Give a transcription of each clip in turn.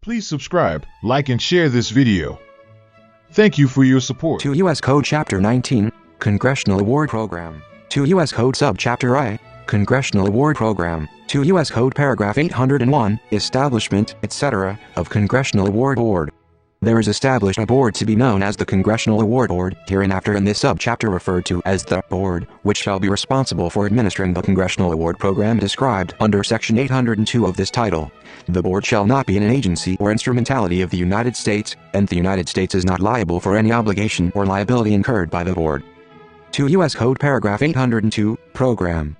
Please subscribe, like and share this video. Thank you for your support. 2 U.S. Code Chapter 19, Congressional Award Program. 2 U.S. Code Subchapter I, Congressional Award Program. 2 U.S. Code Paragraph 801, Establishment, etc., of Congressional Award Board. There is established a board to be known as the Congressional Award Board, hereinafter in this subchapter referred to as the Board, which shall be responsible for administering the Congressional Award Program described under Section 802 of this title. The Board shall not be an agency or instrumentality of the United States, and the United States is not liable for any obligation or liability incurred by the Board. 2 U.S. Code Paragraph 802, Program.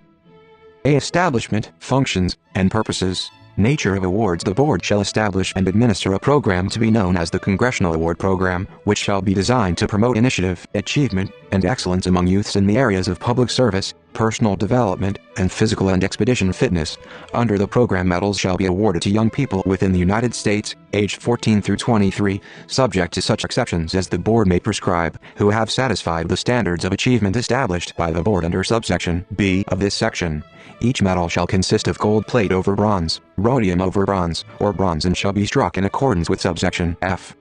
A. Establishment, functions, and purposes. Nature of awards. The Board shall establish and administer a program to be known as the Congressional Award Program, which shall be designed to promote initiative, achievement, and excellence among youths in the areas of public service, personal development, and physical and expedition fitness. Under the program, medals shall be awarded to young people within the United States, aged 14 through 23, subject to such exceptions as the Board may prescribe, who have satisfied the standards of achievement established by the Board under subsection B of this section. Each medal shall consist of gold plate over bronze, rhodium over bronze, or bronze, and shall be struck in accordance with subsection F.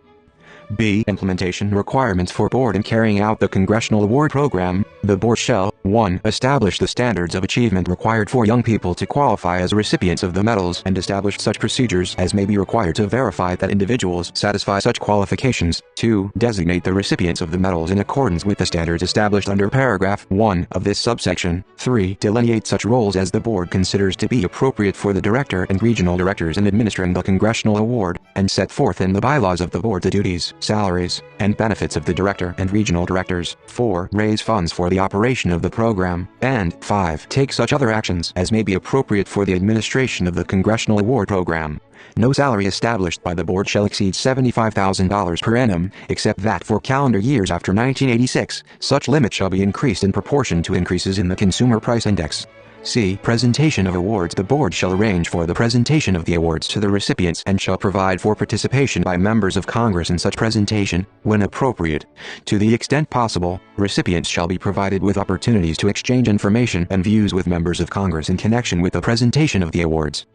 B. Implementation requirements for Board in carrying out the Congressional Award Program. The Board shall, 1. Establish the standards of achievement required for young people to qualify as recipients of the medals and establish such procedures as may be required to verify that individuals satisfy such qualifications. 2. Designate the recipients of the medals in accordance with the standards established under paragraph 1 of this subsection. 3. Delineate such roles as the Board considers to be appropriate for the Director and Regional Directors in administering the Congressional Award, and set forth in the bylaws of the Board the duties, salaries, and benefits of the Director and Regional Directors. 4. Raise funds for the operation of the program, and 5. Take such other actions as may be appropriate for the administration of the Congressional Award Program. No salary established by the Board shall exceed $75,000 per annum, except that for calendar years after 1986, such limit shall be increased in proportion to increases in the Consumer Price Index. C. Presentation of awards. The Board shall arrange for the presentation of the awards to the recipients and shall provide for participation by members of Congress in such presentation, when appropriate. To the extent possible, recipients shall be provided with opportunities to exchange information and views with members of Congress in connection with the presentation of the awards.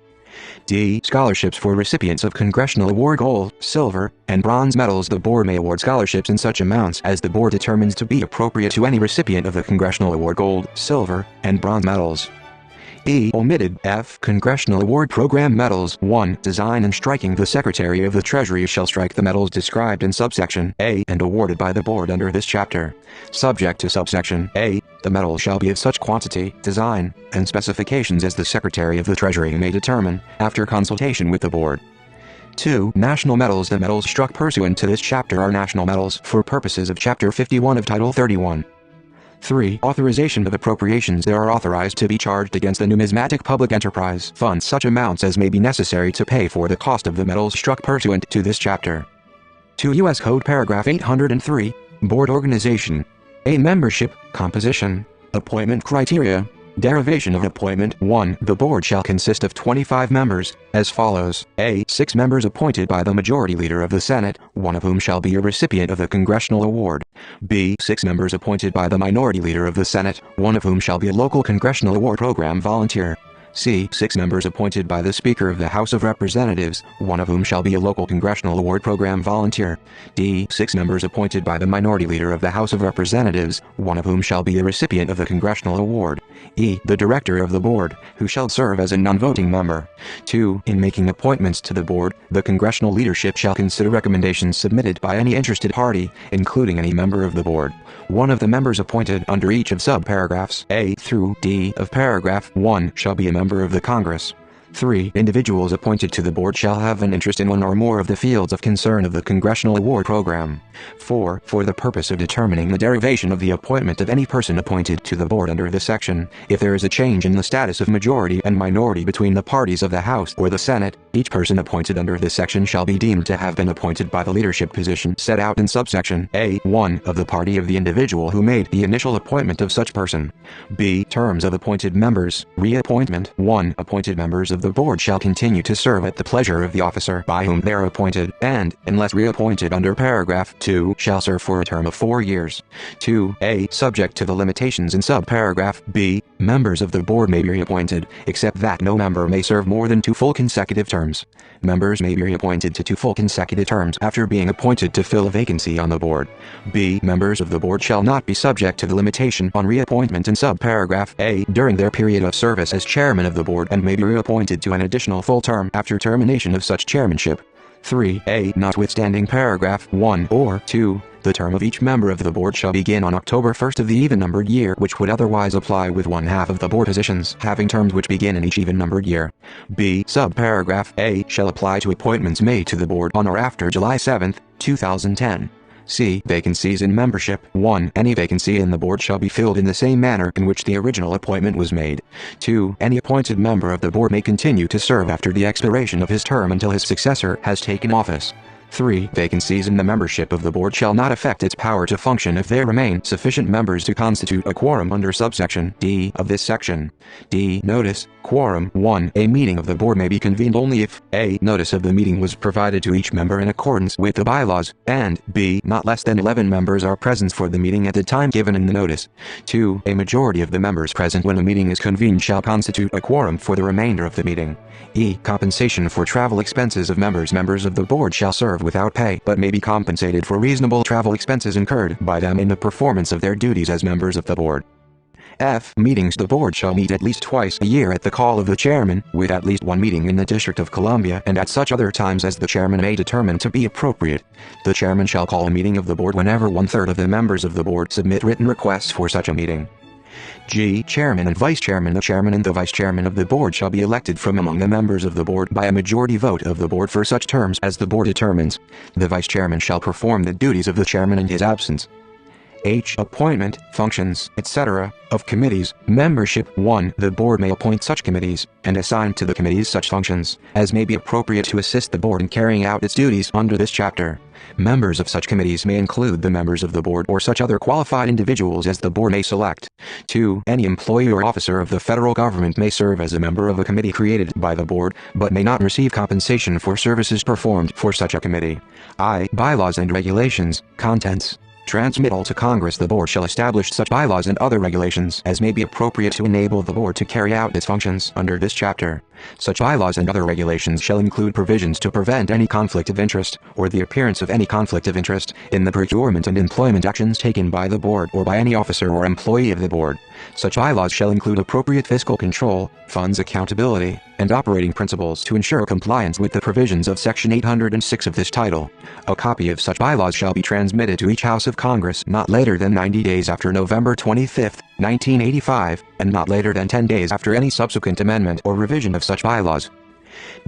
D. Scholarships for recipients of Congressional Award Gold, Silver, and Bronze medals. The Board may award scholarships in such amounts as the Board determines to be appropriate to any recipient of the Congressional Award Gold, Silver, and Bronze medals. E. Omitted. F. Congressional Award Program medals. 1. Design and striking. The Secretary of the Treasury shall strike the medals described in subsection A and awarded by the Board under this chapter. Subject to subsection A, the medals shall be of such quantity, design, and specifications as the Secretary of the Treasury may determine, after consultation with the Board. 2. National medals. The medals struck pursuant to this chapter are national medals for purposes of Chapter 51 of Title 31. 3. Authorization of appropriations. They are authorized to be charged against the Numismatic Public Enterprise Fund such amounts as may be necessary to pay for the cost of the medals struck pursuant to this chapter. 2 U.S. Code Paragraph 803, Board Organization. A. Membership, composition, appointment criteria, derivation of appointment. 1. The Board shall consist of 25 members, as follows. A. 6 members appointed by the Majority Leader of the Senate, one of whom shall be a recipient of the Congressional Award. B. 6 members appointed by the Minority Leader of the Senate, one of whom shall be a local Congressional Award Program volunteer. C. 6 members appointed by the Speaker of the House of Representatives, one of whom shall be a local Congressional Award Program volunteer. D. 6 members appointed by the Minority Leader of the House of Representatives, one of whom shall be a recipient of the Congressional Award. E. The Director of the Board, who shall serve as a non-voting member. 2. In making appointments to the Board, the Congressional leadership shall consider recommendations submitted by any interested party, including any member of the Board. One of the members appointed under each of subparagraphs A through D of paragraph 1 shall be a member of the Congress. 3. Individuals appointed to the Board shall have an interest in one or more of the fields of concern of the Congressional Award Program. 4. For the purpose of determining the derivation of the appointment of any person appointed to the Board under this section, if there is a change in the status of majority and minority between the parties of the House or the Senate, each person appointed under this section shall be deemed to have been appointed by the leadership position set out in subsection A1 of the party of the individual who made the initial appointment of such person. B. Terms of appointed members. Reappointment. 1. Appointed members of the Board shall continue to serve at the pleasure of the officer by whom they are appointed, and, unless reappointed under paragraph 2, shall serve for a term of 4 years. 2. A. Subject to the limitations in subparagraph B, Members of the board may be reappointed, except that no member may serve more than 2 full consecutive terms. Members may be reappointed to 2 full consecutive terms after being appointed to fill a vacancy on the board. B. Members of the board shall not be subject to the limitation on reappointment in subparagraph A during their period of service as chairman of the board and may be reappointed to an additional full term after termination of such chairmanship. 3a. Notwithstanding paragraph 1 or 2, the term of each member of the board shall begin on October 1st of the even-numbered year, which would otherwise apply with 1/2 of the board positions having terms which begin in each even-numbered year. B. Subparagraph A shall apply to appointments made to the board on or after July 7, 2010. C. Vacancies in membership. 1. Any vacancy in the board shall be filled in the same manner in which the original appointment was made. 2. Any appointed member of the board may continue to serve after the expiration of his term until his successor has taken office. 3. Vacancies in the membership of the board shall not affect its power to function if there remain sufficient members to constitute a quorum under subsection D of this section. D. Notice. Quorum. 1. A meeting of the board may be convened only if A. Notice of the meeting was provided to each member in accordance with the bylaws, and B. Not less than 11 members are present for the meeting at the time given in the notice. 2. A majority of the members present when a meeting is convened shall constitute a quorum for the remainder of the meeting. E. Compensation for travel expenses of members. Members of the board shall serve without pay but may be compensated for reasonable travel expenses incurred by them in the performance of their duties as members of the board. F. Meetings. The board shall meet at least twice a year at the call of the chairman, with at least 1 meeting in the District of Columbia and at such other times as the chairman may determine to be appropriate. The chairman shall call a meeting of the board whenever 1/3 of the members of the board submit written requests for such a meeting. G. Chairman and Vice Chairman. The chairman and the vice chairman of the board shall be elected from among the members of the board by a majority vote of the board for such terms as the board determines. The vice chairman shall perform the duties of the chairman in his absence. H. Appointment, functions, etc., of committees. Membership. 1. The board may appoint such committees, and assign to the committees such functions, as may be appropriate to assist the board in carrying out its duties under this chapter. Members of such committees may include the members of the board or such other qualified individuals as the board may select. 2. Any employee or officer of the federal government may serve as a member of a committee created by the board, but may not receive compensation for services performed for such a committee. I. Bylaws and regulations. Contents. Transmittal to Congress. The board shall establish such bylaws and other regulations as may be appropriate to enable the board to carry out its functions under this chapter. Such bylaws and other regulations shall include provisions to prevent any conflict of interest, or the appearance of any conflict of interest, in the procurement and employment actions taken by the board or by any officer or employee of the board. Such bylaws shall include appropriate fiscal control, funds accountability, and operating principles to ensure compliance with the provisions of Section 806 of this title. A copy of such bylaws shall be transmitted to each House of Congress not later than 90 days after November 25, 1985, and not later than 10 days after any subsequent amendment or revision of such bylaws.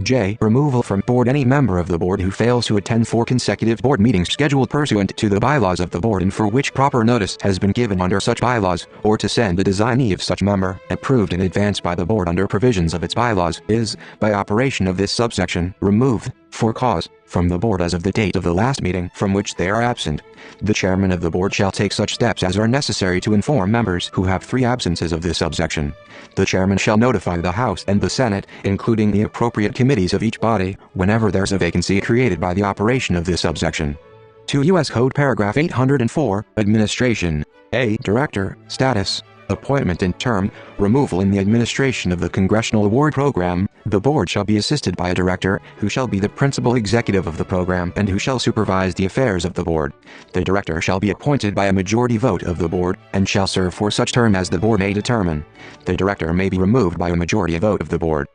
J. Removal from board. Any member of the board who fails to attend 4 consecutive board meetings scheduled pursuant to the bylaws of the board and for which proper notice has been given under such bylaws, or to send a designee of such member, approved in advance by the board under provisions of its bylaws, is, by operation of this subsection, removed, for cause, from the board as of the date of the last meeting from which they are absent. The chairman of the board shall take such steps as are necessary to inform members who have 3 absences of this subsection. The chairman shall notify the House and the Senate, including the appropriate committees of each body, whenever there's a vacancy created by the operation of this subsection. 2 U.S. Code Paragraph 804, Administration. A. Director, Status, Appointment and Term, Removal in the administration of the Congressional Award Program. The board shall be assisted by a director, who shall be the principal executive of the program and who shall supervise the affairs of the board. The director shall be appointed by a majority vote of the board, and shall serve for such term as the board may determine. The director may be removed by a majority vote of the board.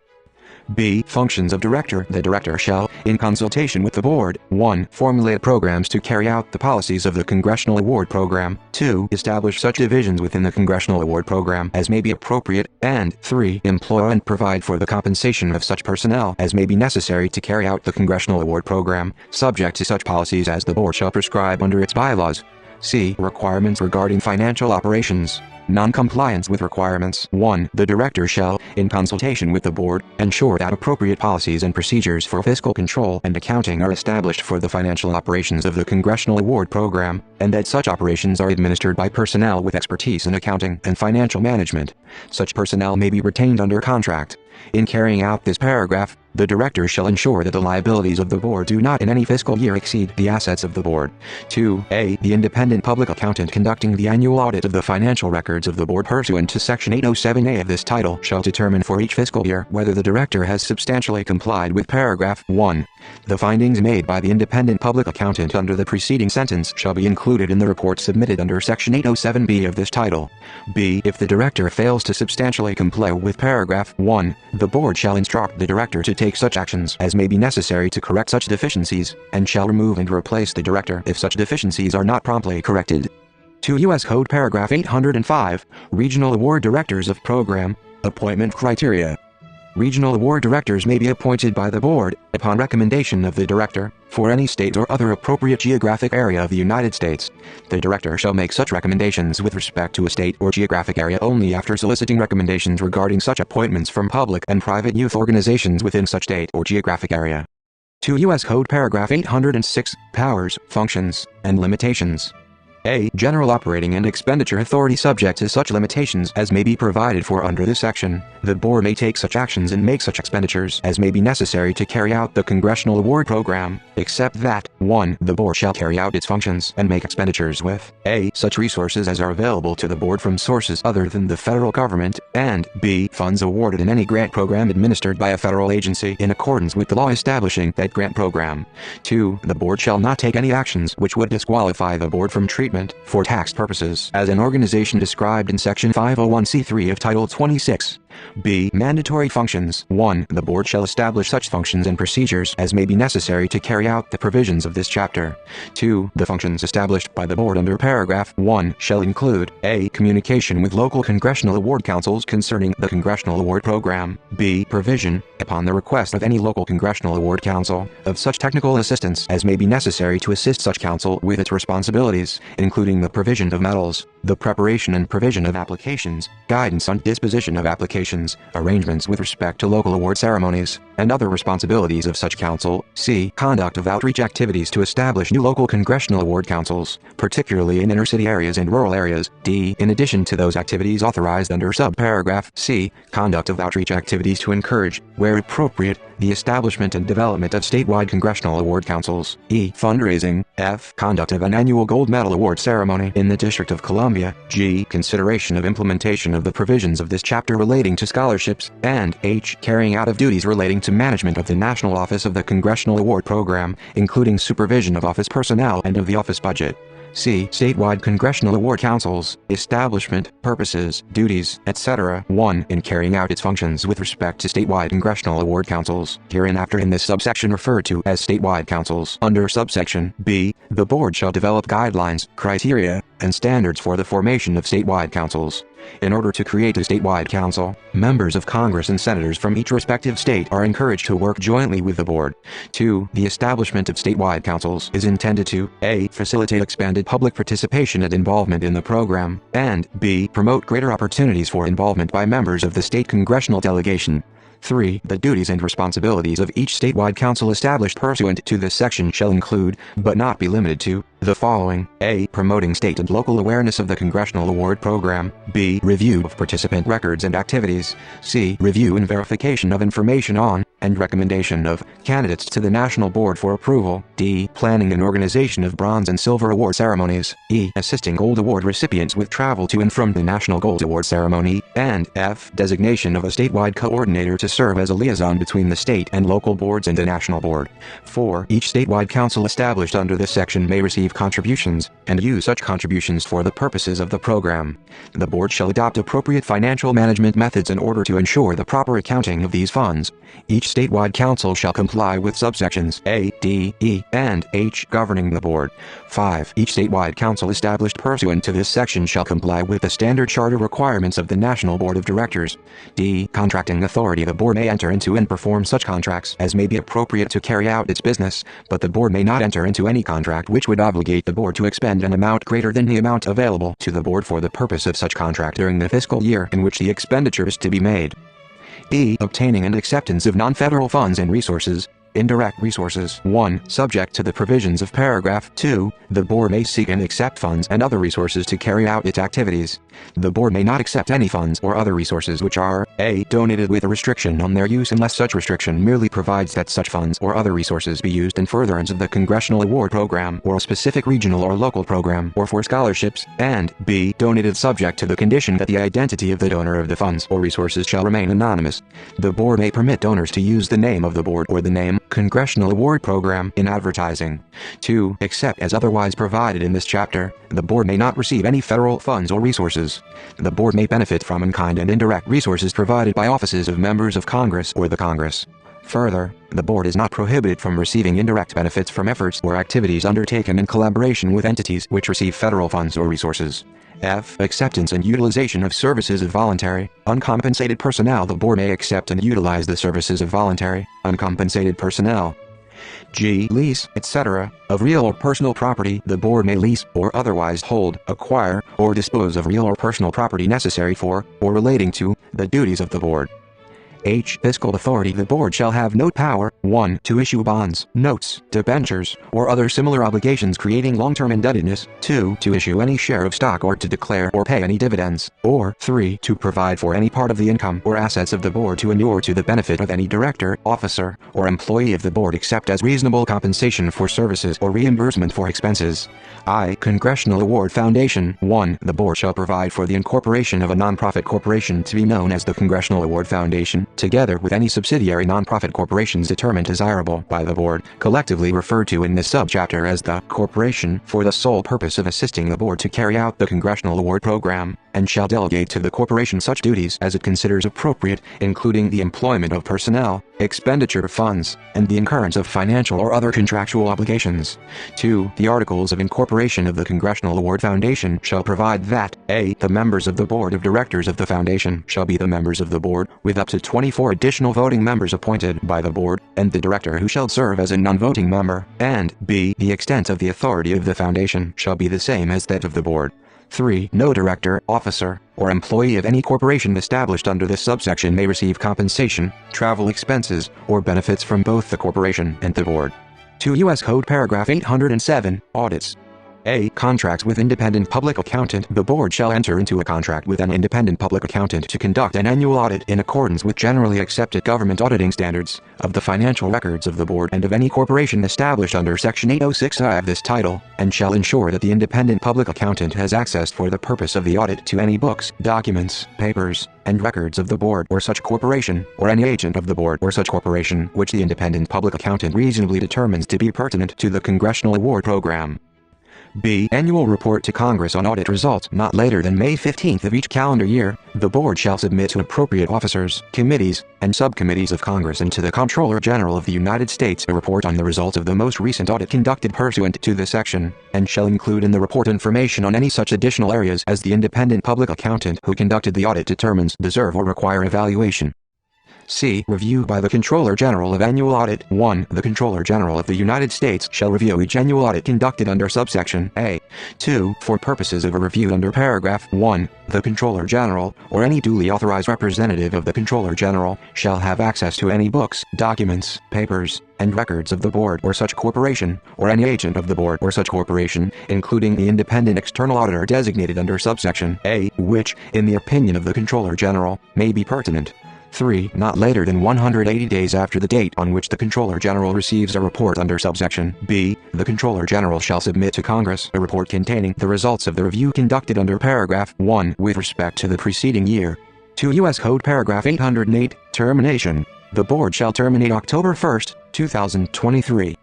B. Functions of Director. The Director shall, in consultation with the Board, 1. Formulate programs to carry out the policies of the Congressional Award Program, 2. Establish such divisions within the Congressional Award Program as may be appropriate, and 3. Employ and provide for the compensation of such personnel as may be necessary to carry out the Congressional Award Program, subject to such policies as the Board shall prescribe under its bylaws. C. Requirements regarding financial operations. Non-compliance with requirements. 1. The director shall, in consultation with the board, ensure that appropriate policies and procedures for fiscal control and accounting are established for the financial operations of the Congressional Award Program, and that such operations are administered by personnel with expertise in accounting and financial management. Such personnel may be retained under contract. In carrying out this paragraph, The director shall ensure that the liabilities of the board do not in any fiscal year exceed the assets of the board. 2a. The independent public accountant conducting the annual audit of the financial records of the board pursuant to Section 807A of this title shall determine for each fiscal year whether the director has substantially complied with paragraph 1. The findings made by the independent public accountant under the preceding sentence shall be included in the report submitted under Section 807B of this title. b. If the director fails to substantially comply with paragraph 1, the board shall instruct the director to take such actions as may be necessary to correct such deficiencies, and shall remove and replace the director if such deficiencies are not promptly corrected. 2 U.S. Code Paragraph 805, Regional Award Directors of Program, Appointment Criteria. Regional award directors may be appointed by the board, upon recommendation of the director, for any state or other appropriate geographic area of the United States. The director shall make such recommendations with respect to a state or geographic area only after soliciting recommendations regarding such appointments from public and private youth organizations within such state or geographic area. 2 U.S. Code Paragraph 806, Powers, Functions, and Limitations. A. General operating and expenditure authority subject to such limitations as may be provided for under this section. The board may take such actions and make such expenditures as may be necessary to carry out the Congressional Award Program, except that 1. The board shall carry out its functions and make expenditures with a. Such resources as are available to the board from sources other than the federal government, and b. Funds awarded in any grant program administered by a federal agency in accordance with the law establishing that grant program. 2. The board shall not take any actions which would disqualify the board from treatment for tax purposes as an organization described in Section 501c3 of Title 26. b. Mandatory functions. 1. The board shall establish such functions and procedures as may be necessary to carry out the provisions of this chapter. 2. The functions established by the board under paragraph 1 shall include a. Communication with local congressional award councils concerning the Congressional Award Program. b. Provision, upon the request of any local congressional award council, of such technical assistance as may be necessary to assist such council with its responsibilities, including the provision of medals, the preparation and provision of applications, guidance on disposition of applications, arrangements with respect to local award ceremonies, and other responsibilities of such council. C. Conduct of outreach activities to establish new local congressional award councils, particularly in inner-city areas and rural areas. D. In addition to those activities authorized under subparagraph C, conduct of outreach activities to encourage, where appropriate, the establishment and development of statewide congressional award councils. E. Fundraising. F. Conduct of an annual gold medal award ceremony in the District of Columbia. G. Consideration of implementation of the provisions of this chapter relating to scholarships. And H. Carrying out of duties relating to management of the National Office of the Congressional Award Program, including supervision of office personnel and of the office budget. C. Statewide Congressional Award Councils, establishment, purposes, duties, etc. 1. In carrying out its functions with respect to statewide Congressional Award Councils, hereinafter in this subsection referred to as statewide councils. Under subsection B, the board shall develop guidelines, criteria, and standards for the formation of statewide councils. In order to create a statewide council, members of Congress and senators from each respective state are encouraged to work jointly with the board. 2. The establishment of statewide councils is intended to a. Facilitate expanded public participation and involvement in the program, and b. Promote greater opportunities for involvement by members of the state congressional delegation. 3. The duties and responsibilities of each statewide council established pursuant to this section shall include, but not be limited to, the following: a. Promoting state and local awareness of the Congressional Award Program. b. Review of participant records and activities. c. Review and verification of information on, and recommendation of, candidates to the National Board for approval. d. Planning and organization of bronze and silver award ceremonies. e. Assisting Gold Award recipients with travel to and from the National Gold Award ceremony. And f. Designation of a statewide coordinator to serve as a liaison between the state and local boards and the National Board. 4. Each statewide council established under this section may receive contributions, and use such contributions for the purposes of the program. The board shall adopt appropriate financial management methods in order to ensure the proper accounting of these funds. Each statewide council shall comply with subsections A, D, E, and H governing the board. 5. Each statewide council established pursuant to this section shall comply with the standard charter requirements of the National Board of Directors. D. Contracting authority. The board may enter into and perform such contracts as may be appropriate to carry out its business, but the board may not enter into any contract which would obligate the board to expend an amount greater than the amount available to the board for the purpose of such contract during the fiscal year in which the expenditure is to be made. E. Obtaining and acceptance of non-federal funds and resources. indirect resources. 1. Subject to the provisions of paragraph 2, the board may seek and accept funds and other resources to carry out its activities. The board may not accept any funds or other resources which are a. donated with a restriction on their use unless such restriction merely provides that such funds or other resources be used in furtherance of the Congressional Award Program or a specific regional or local program or for scholarships, and b. donated subject to the condition that the identity of the donor of the funds or resources shall remain anonymous. The board may permit donors to use the name of the board or the name Congressional Award Program in advertising. 2. Except as otherwise provided in this chapter, the board may not receive any federal funds or resources. The board may benefit from in-kind and indirect resources provided by offices of members of Congress or the Congress. Further, the board is not prohibited from receiving indirect benefits from efforts or activities undertaken in collaboration with entities which receive federal funds or resources. F. Acceptance and utilization of services of voluntary, uncompensated personnel. The board may accept and utilize the services of voluntary, uncompensated personnel. G. Lease, etc., of real or personal property. The board may lease or otherwise hold, acquire, or dispose of real or personal property necessary for, or relating to, the duties of the board. H. Fiscal authority. The board shall have no power, 1. to issue bonds, notes, debentures, or other similar obligations creating long-term indebtedness, 2. to issue any share of stock or to declare or pay any dividends, or 3. to provide for any part of the income or assets of the board to inure to the benefit of any director, officer, or employee of the board except as reasonable compensation for services or reimbursement for expenses. I. Congressional Award Foundation. 1. The board shall provide for the incorporation of a nonprofit corporation to be known as the Congressional Award Foundation, together with any subsidiary nonprofit corporations determined desirable by the board, collectively referred to in this subchapter as the corporation, for the sole purpose of assisting the board to carry out the Congressional Award Program, and shall delegate to the corporation such duties as it considers appropriate, including the employment of personnel, expenditure of funds, and the incurrence of financial or other contractual obligations. 2. The Articles of Incorporation of the Congressional Award Foundation shall provide that a. the members of the board of directors of the foundation shall be the members of the board, with up to 24 additional voting members appointed by the board, and the director who shall serve as a non-voting member, and b. the extent of the authority of the foundation shall be the same as that of the board. 3. No director, officer, or employee of any corporation established under this subsection may receive compensation, travel expenses, or benefits from both the corporation and the board. 2 U.S. Code Paragraph 807, Audits. A. Contracts with independent public accountant. The board shall enter into a contract with an independent public accountant to conduct an annual audit in accordance with generally accepted government auditing standards of the financial records of the board and of any corporation established under Section 806I of this title, and shall ensure that the independent public accountant has access for the purpose of the audit to any books, documents, papers, and records of the board or such corporation, or any agent of the board or such corporation which the independent public accountant reasonably determines to be pertinent to the Congressional Award Program. B. Annual report to Congress on audit results. Not later than May 15th of each calendar year, the board shall submit to appropriate officers, committees, and subcommittees of Congress and to the Comptroller General of the United States a report on the results of the most recent audit conducted pursuant to this section, and shall include in the report information on any such additional areas as the independent public accountant who conducted the audit determines deserve or require evaluation. C. Review by the Comptroller General of Annual Audit. 1. The Comptroller General of the United States shall review each annual audit conducted under subsection A. 2. For purposes of a review under paragraph 1, the Comptroller General, or any duly authorized representative of the Comptroller General, shall have access to any books, documents, papers, and records of the board or such corporation, or any agent of the board or such corporation, including the independent external auditor designated under subsection A, which, in the opinion of the Comptroller General, may be pertinent. 3. Not later than 180 days after the date on which the Comptroller General receives a report under subsection B, the Comptroller General shall submit to Congress a report containing the results of the review conducted under paragraph 1 with respect to the preceding year. 2 U.S. Code Paragraph 808, Termination. The board shall terminate October 1, 2023.